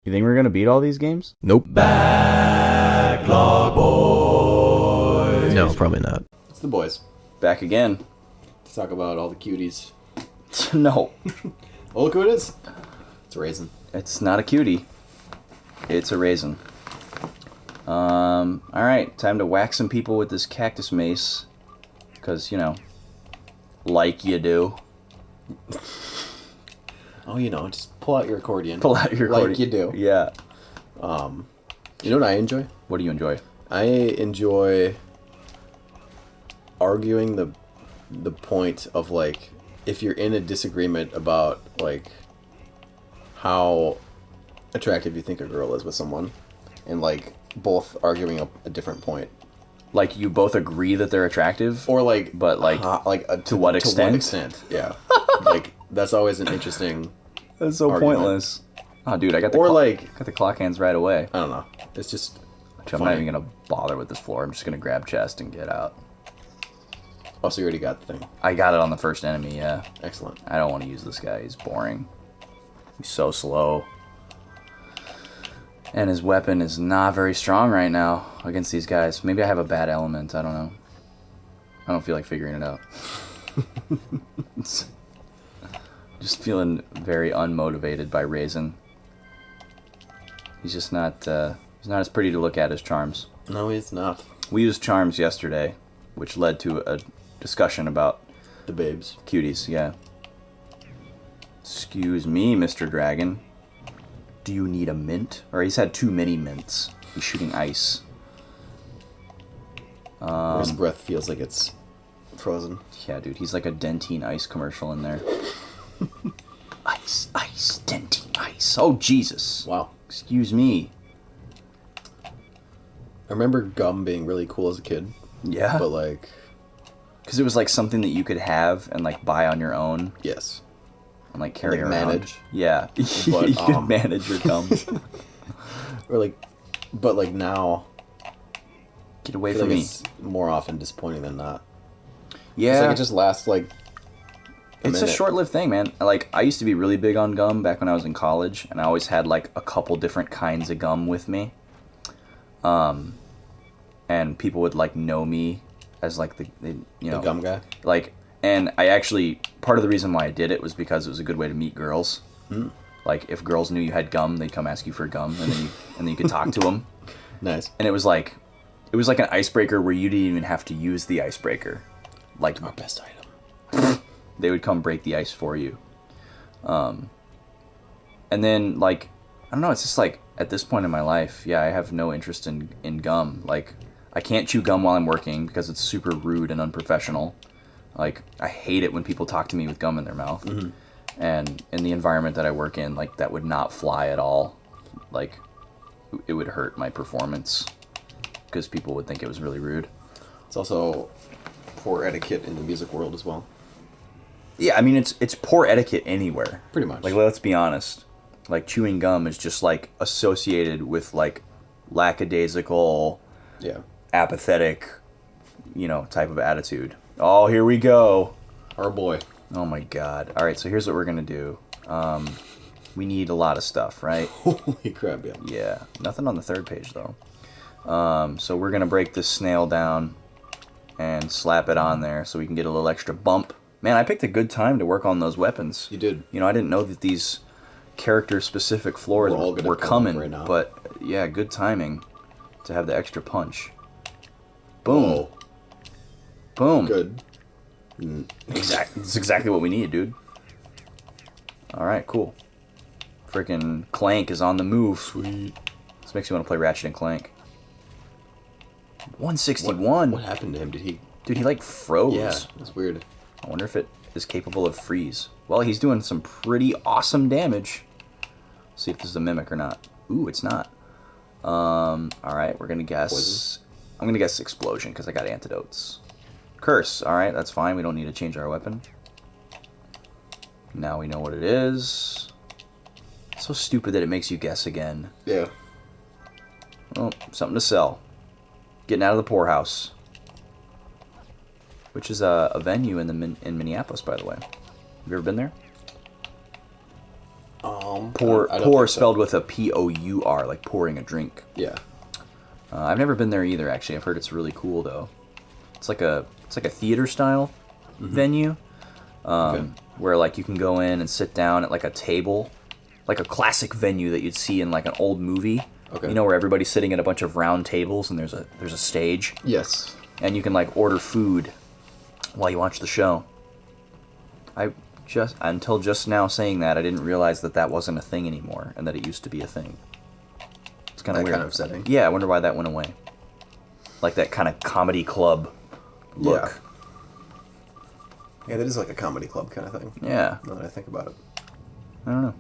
You think we're gonna beat all these games? Nope. Backlog boys. No, probably not. It's the boys. Back again. To talk about all the cuties. No. Oh, look who it is. It's a raisin. It's not a cutie. It's a raisin. Alright, time to whack some people with this cactus mace. Because, like you do. Oh, just pull out your accordion. Pull out your accordion. Like you do. Yeah. You know what I enjoy? What do you enjoy? I enjoy arguing the point of, like, if you're in a disagreement about, like, how attractive you think a girl is with someone, and, like, both arguing a different point. Like, you both agree that they're attractive? Or, like... But, like, to what extent? To what extent, yeah. Like, that's always an interesting... That's so argument. Pointless. Oh, dude, I got the got the clock hands right away. I don't know. It's just I'm not even going to bother with this floor. I'm just going to grab chest and get out. Oh, so you already got the thing. I got it on the first enemy, yeah. Excellent. I don't want to use this guy. He's boring. He's so slow. And his weapon is not very strong right now against these guys. Maybe I have a bad element. I don't know. I don't feel like figuring it out. Just feeling very unmotivated by Raisin. He's just not, he's not as pretty to look at as Charms. No, he's not. We used Charms yesterday, which led to a discussion about... The babes. Cuties, yeah. Excuse me, Mr. Dragon. Do you need a mint? Or he's had too many mints. He's shooting ice. His breath feels like it's frozen. Yeah, dude, he's like a Dentine ice commercial in there. Ice, ice, Dentine ice. Oh, Jesus. Wow. Excuse me. I remember gum being really cool as a kid. Yeah? But, like... Because it was like something that you could have and like buy on your own. Yes. And like carry around. Manage. Yeah. But, you could manage your gum. Or like... But, like, now... Get away from me. It's more often disappointing than not. Yeah. It's like it just lasts, like... It's a short-lived thing, man. Like, I used to be really big on gum back when I was in college, and I always had, like, a couple different kinds of gum with me. And people would, like, know me as, like, the gum guy? Like, and I actually, part of the reason why I did it was because it was a good way to meet girls. Mm. Like, if girls knew you had gum, they'd come ask you for gum, and then you could talk to them. Nice. And it was like an icebreaker where you didn't even have to use the icebreaker. Like, Our best item. they would come break the ice for you. And then, like, I don't know, it's just like, at this point in my life, yeah, I have no interest in gum. Like, I can't chew gum while I'm working because it's super rude and unprofessional. Like, I hate it when people talk to me with gum in their mouth. Mm-hmm. And in the environment that I work in, like, that would not fly at all. Like, it would hurt my performance because people would think it was really rude. It's also poor etiquette in the music world as well. Yeah, I mean, it's poor etiquette anywhere. Pretty much. Like, let's be honest. Like, chewing gum is just, like, associated with, like, lackadaisical, Yeah. apathetic, type of attitude. Oh, here we go. Our boy. Oh, my God. All right, so here's what we're going to do. We need a lot of stuff, right? Holy crap, yeah. Yeah. Nothing on the third page, though. So we're going to break this snail down and slap it on there so we can get a little extra bump. Man, I picked a good time to work on those weapons. You did. I didn't know that these character-specific floors were coming, right now. But yeah, good timing to have the extra punch. Boom. Oh. Boom. Good. Exactly. That's exactly what we need, dude. All right, cool. Freaking Clank is on the move. Sweet. This makes me want to play Ratchet and Clank. 161. What happened to him? Did he... Dude, he like froze. Yeah, that's weird. I wonder if it is capable of freeze. Well, he's doing some pretty awesome damage. See if this is a mimic or not. Ooh, it's not. All right, we're gonna guess. Poison? I'm gonna guess explosion because I got antidotes. Curse. All right, that's fine. We don't need to change our weapon. Now we know what it is. It's so stupid that it makes you guess again. Yeah. Oh, something to sell. Getting out of the poorhouse. Which is a venue in Minneapolis, by the way. Have you ever been there? Pour, I don't pour think so. spelled with a Pour, like pouring a drink. Yeah. I've never been there either. Actually, I've heard it's really cool though. It's like a theater style venue, Okay. where like you can go in and sit down at like a table, like a classic venue that you'd see in like an old movie. Okay. You know, where everybody's sitting at a bunch of round tables and there's a stage, Yes. and you can like order food while you watch the show. Until just now saying that, I didn't realize that wasn't a thing anymore, and that it used to be a thing. It's kind of That weird. kind of setting. Yeah, I wonder why that went away. Like that kind of comedy club look. Yeah, that is like a comedy club kind of thing. Yeah. Now that I think about it. I don't know.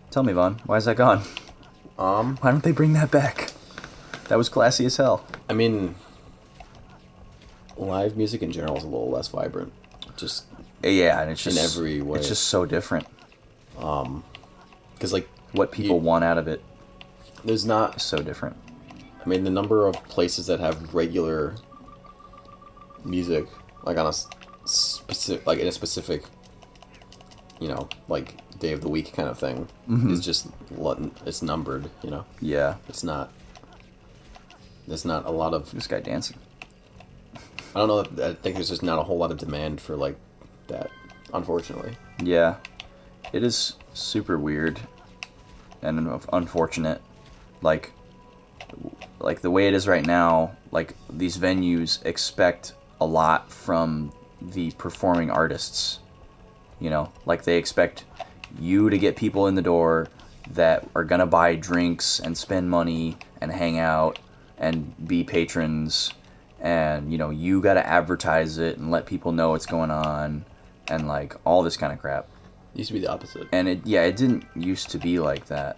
Tell me, Vaughn, why is that gone? Why don't they bring that back? That was classy as hell. I mean, live music in general is a little less vibrant. Just Yeah, and it's just in every way. It's just so different. because like What people want out of it there's is not. so different. I mean, the number of places that have regular music, like on a specific, like in a specific, like day of the week kind of thing, is just it's numbered. Yeah. It's not. There's not a lot of. This guy dancing. I don't know. I think there's just not a whole lot of demand for like that, unfortunately. Yeah. It is super weird and unfortunate. Like the way it is right now, like these venues expect a lot from the performing artists. Like they expect you to get people in the door that are gonna buy drinks and spend money and hang out and be patrons, and you gotta advertise it and let people know what's going on and like all this kind of crap. It used to be the opposite. And it didn't used to be like that.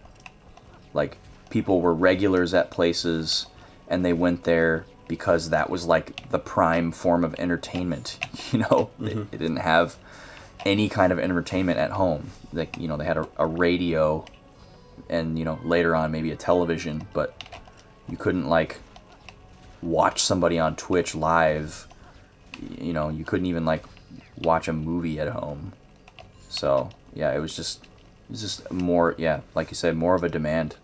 Like people were regulars at places and they went there because that was like the prime form of entertainment. They didn't have any kind of entertainment at home. Like, they had a radio and, later on maybe a television, but you couldn't like watch somebody on Twitch live. You couldn't even like watch a movie at home. So yeah, it was just more, yeah, like you said, more of a demand.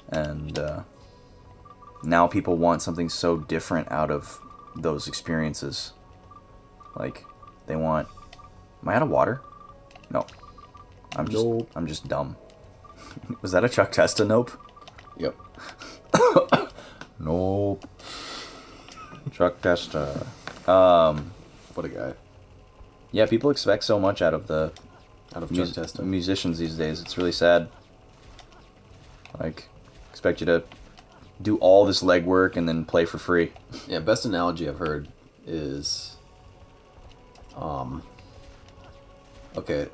And now people want something so different out of those experiences. Like they want. Am I out of water? No. Nope. I'm just dumb. Was that a Chuck Testa nope? Yep. Nope. Chuck Testa. What a guy. Yeah, people expect so much out of Chuck Testa. musicians these days. It's really sad. Like, expect you to do all this legwork and then play for free. Yeah, best analogy I've heard is, okay,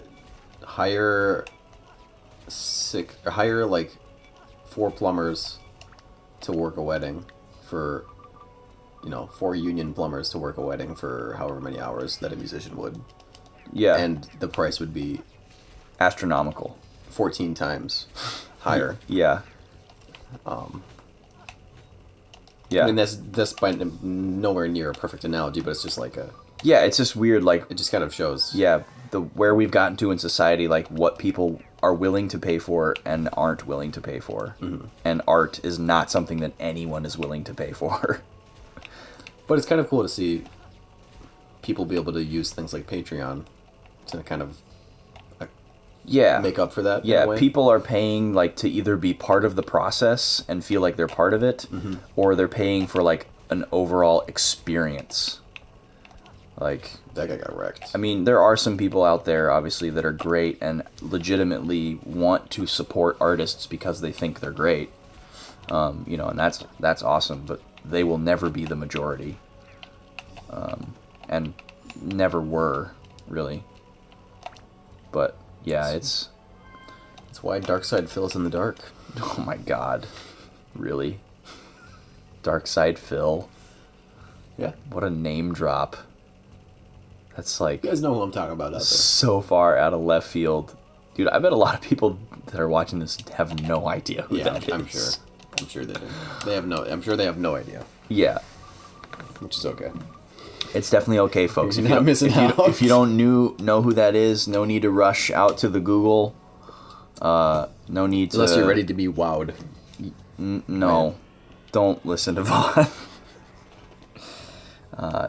hire like 4 plumbers to work a wedding for, 4 union plumbers to work a wedding for however many hours that a musician would. Yeah. And the price would be Astronomical. 14 times higher. Yeah. Yeah. I mean, that's by nowhere near a perfect analogy, but it's just like Yeah, it's just weird, like, it just kind of shows. yeah, where we've gotten to in society, like what people are willing to pay for and aren't willing to pay for. Mm-hmm. And art is not something that anyone is willing to pay for. But it's kind of cool to see people be able to use things like Patreon to kind of Yeah. make up for that. in Yeah, a way. people are paying like to either be part of the process and feel like they're part of it, or they're paying for like an overall experience. Like, That guy got wrecked. I mean, there are some people out there, obviously, that are great and legitimately want to support artists because they think they're great. And that's awesome, but they will never be the majority. And never were, really. But, yeah, it's... That's why Darkside Phil's in the dark. Oh my god. Really? Dark Side Phil? Yeah. What a name drop. That's like... You guys know who I'm talking about out there. so far out of left field. Dude, I bet a lot of people that are watching this have no idea who Yeah, that is. I'm sure. I'm sure they do. I'm sure they have no idea, Yeah. which is okay. It's definitely okay, folks. You're not missing out. If you don't know who that is, no need to rush out to the Google. No need to... Unless you're ready to be wowed. No. Don't listen to Vaughn.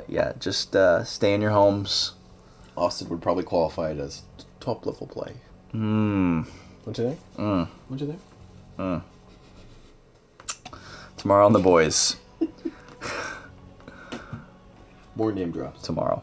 Yeah, just stay in your homes. Austin would probably qualify it as top level play. What you think? What you think? Tomorrow on The Boys. More name drops. Tomorrow.